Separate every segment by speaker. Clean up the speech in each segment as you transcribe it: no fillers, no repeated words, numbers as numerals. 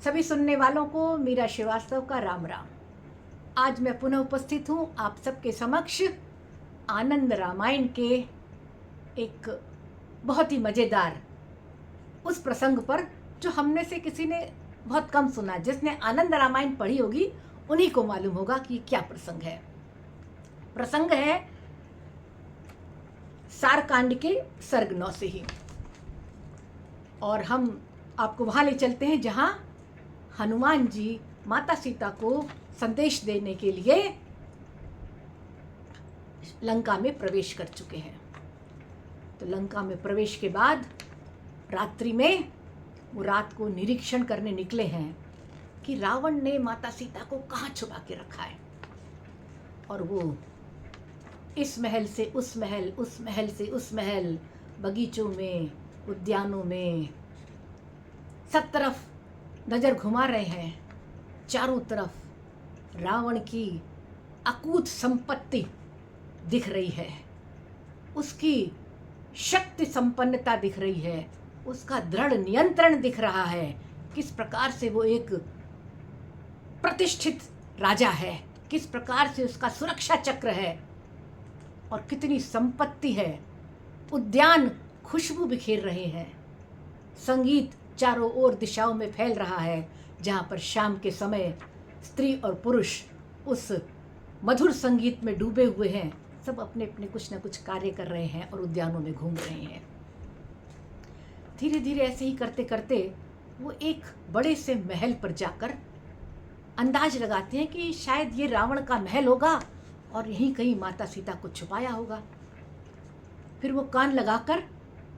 Speaker 1: सभी सुनने वालों को मीरा श्रीवास्तव का राम राम। आज मैं पुनः उपस्थित हूँ आप सबके समक्ष आनंद रामायण के एक बहुत ही मज़ेदार उस प्रसंग पर जो हमने से किसी ने बहुत कम सुना। जिसने आनंद रामायण पढ़ी होगी उन्हीं को मालूम होगा कि क्या प्रसंग है। प्रसंग है सारकांड के सर्ग 9 से ही, और हम आपको वहाँ ले चलते हैं जहाँ हनुमान जी माता सीता को संदेश देने के लिए लंका में प्रवेश कर चुके हैं। तो लंका में प्रवेश के बाद रात्रि में वो रात को निरीक्षण करने निकले हैं कि रावण ने माता सीता को कहाँ छुपा के रखा है। और वो इस महल से उस महल, उस महल से उस महल, बगीचों में, उद्यानों में, सब तरफ नज़र घुमा रहे हैं। चारों तरफ रावण की अकूत संपत्ति दिख रही है, उसकी शक्ति संपन्नता दिख रही है, उसका दृढ़ नियंत्रण दिख रहा है। किस प्रकार से वो एक प्रतिष्ठित राजा है, किस प्रकार से उसका सुरक्षा चक्र है और कितनी संपत्ति है। उद्यान खुशबू बिखेर रहे हैं, संगीत चारों ओर दिशाओं में फैल रहा है, जहाँ पर शाम के समय स्त्री और पुरुष उस मधुर संगीत में डूबे हुए हैं। सब अपने अपने कुछ न कुछ कार्य कर रहे हैं और उद्यानों में घूम रहे हैं। धीरे धीरे ऐसे ही करते करते वो एक बड़े से महल पर जाकर अंदाज लगाते हैं कि शायद ये रावण का महल होगा और यहीं कहीं माता सीता को छुपाया होगा। फिर वो कान लगाकर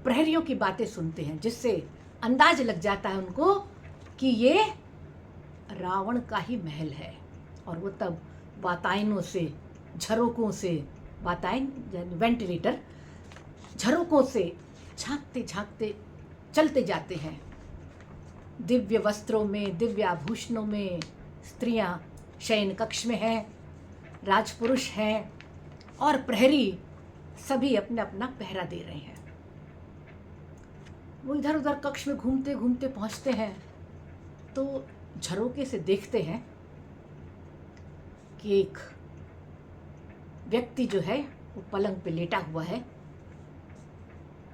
Speaker 1: प्रहरियों की बातें सुनते हैं, जिससे अंदाज लग जाता है उनको कि ये रावण का ही महल है। और वो तब वातायनों से, झरोकों से, वातायन वेंटिलेटर, झरोकों से झांकते झांकते चलते जाते हैं। दिव्य वस्त्रों में, दिव्य आभूषणों में स्त्रियां शयन कक्ष में हैं, राजपुरुष हैं और प्रहरी सभी अपना अपना पहरा दे रहे हैं। वो इधर उधर कक्ष में घूमते घूमते पहुंचते हैं तो झरोके से देखते हैं कि एक व्यक्ति जो है वो पलंग पे लेटा हुआ है।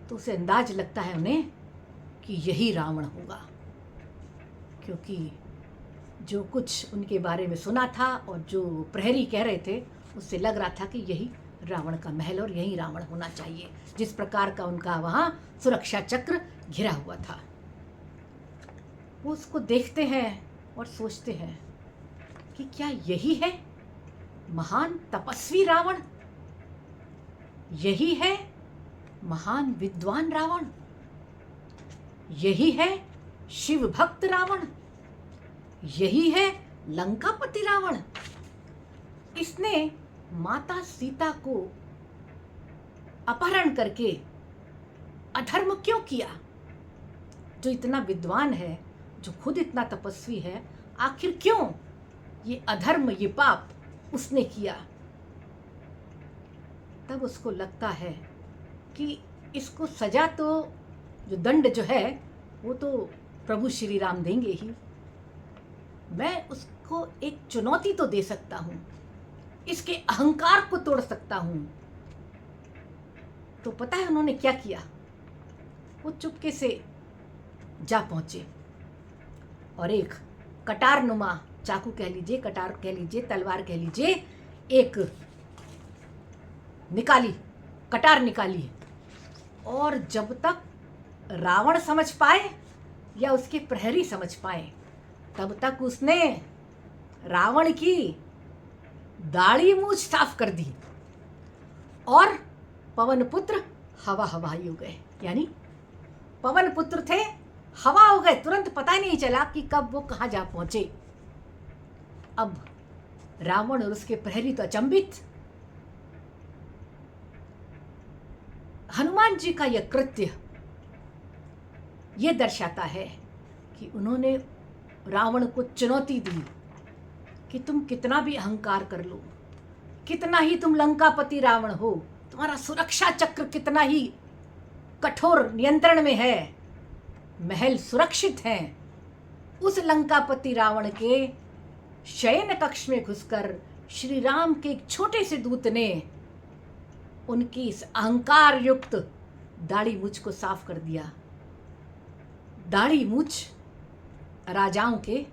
Speaker 1: तो उसे अंदाज लगता है उन्हें कि यही रावण होगा, क्योंकि जो कुछ उनके बारे में सुना था और जो प्रहरी कह रहे थे उससे लग रहा था कि यही रावण का महल और यही रावण होना चाहिए, जिस प्रकार का उनका वहाँ सुरक्षा चक्र घिरा हुआ था। वो उसको देखते हैं और सोचते हैं कि क्या यही है महान तपस्वी रावण, यही है महान विद्वान रावण, यही है शिव भक्त रावण, यही है लंकापति रावण। इसने माता सीता को अपहरण करके अधर्म क्यों किया? जो इतना विद्वान है, जो खुद इतना तपस्वी है, आखिर क्यों ये अधर्म, ये पाप उसने किया? तब उसको लगता है कि इसको सजा तो, जो दंड जो है वो तो प्रभु श्री राम देंगे ही। मैं उसको एक चुनौती तो दे सकता हूँ, इसके अहंकार को तोड़ सकता हूँ। तो पता है उन्होंने क्या किया? वो चुपके से जा पहुंचे और एक कटार नुमा, चाकू कह लीजिए, कटार कह लीजिए, तलवार कह लीजिए, एक निकाली, कटार निकाली। और जब तक रावण समझ पाए या उसके प्रहरी समझ पाए, तब तक उसने रावण की दाढ़ी मूछ साफ कर दी और पवन पुत्र हवा हवाई हो गए। यानी पवन पुत्र थे, हवा हो गए, तुरंत पता ही नहीं चला कि कब वो कहाँ जा पहुंचे। अब रावण और उसके प्रहरी तो अचंभित। हनुमान जी का यह कृत्य यह दर्शाता है कि उन्होंने रावण को चुनौती दी कि तुम कितना भी अहंकार कर लो, कितना ही तुम लंकापति रावण हो, तुम्हारा सुरक्षा चक्र कितना ही कठोर नियंत्रण में है, महल सुरक्षित हैं, उस लंकापति रावण के शयन कक्ष में घुसकर श्री राम के एक छोटे से दूत ने उनकी इस अहंकार युक्त दाढ़ी मूछ को साफ कर दिया। दाढ़ी मूछ राजाओं के,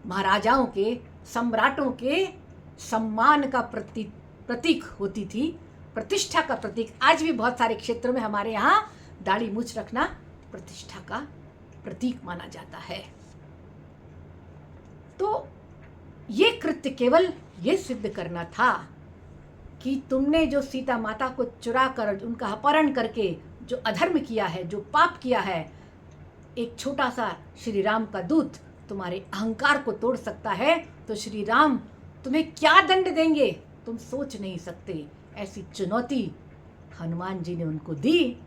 Speaker 1: महाराजाओं के, सम्राटों के सम्मान का प्रतीक होती थी, प्रतिष्ठा का प्रतीक। आज भी बहुत सारे क्षेत्रों में हमारे यहाँ दाढ़ी मूछ रखना प्रतिष्ठा का प्रतीक माना जाता है। तो ये कृत्य केवल ये सिद्ध करना था कि तुमने जो सीता माता को चुरा कर, उनका अपहरण करके जो अधर्म किया है, जो पाप किया है, एक छोटा सा श्री राम का दूत तुम्हारे अहंकार को तोड़ सकता है, तो श्री राम तुम्हें क्या दंड देंगे तुम सोच नहीं सकते। ऐसी चुनौती हनुमान जी ने उनको दी।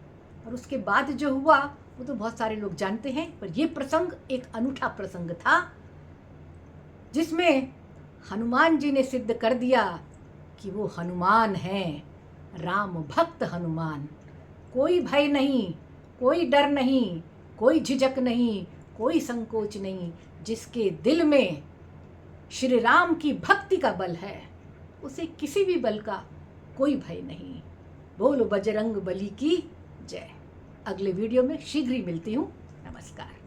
Speaker 1: और उसके बाद जो हुआ वो तो बहुत सारे लोग जानते हैं, पर ये प्रसंग एक अनूठा प्रसंग था जिसमें हनुमान जी ने सिद्ध कर दिया कि वो हनुमान हैं, राम भक्त हनुमान। कोई भय नहीं, कोई डर नहीं, कोई झिझक नहीं, कोई संकोच नहीं। जिसके दिल में श्री राम की भक्ति का बल है, उसे किसी भी बल का कोई भय नहीं। बोलो बजरंग बली की जय। अगले वीडियो में शीघ्र ही मिलती हूँ। नमस्कार।